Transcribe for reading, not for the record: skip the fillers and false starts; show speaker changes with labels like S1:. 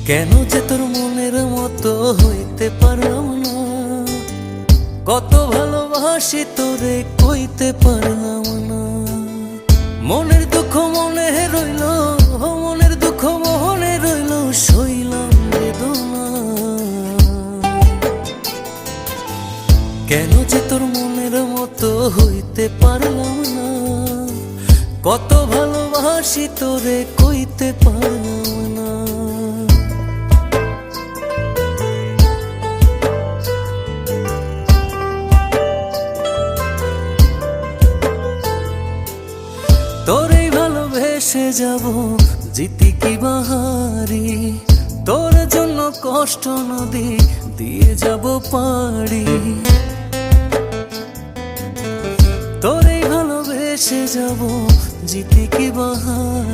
S1: কেন যে তোর মনের মতো হইতে পারলাম না, কত ভালোবাসি তোরে কইতে পারলাম না। মনের দুঃখ মনে রইল, মনের দুঃখ মনে রইল, সইলাম বেদনা। কেন যে তোর মনের মতো হইতে পারলাম না, কত ভালোবাসি তোরে কইতে পারলাম না। তোরেই ভালোবেসে যাব জিতি কি বাহারি, তোর জন্য কষ্ট নদী দিয়ে যাব পাড়ি। তোরেই ভালোবেসে যাব জিতি কি বাহারি।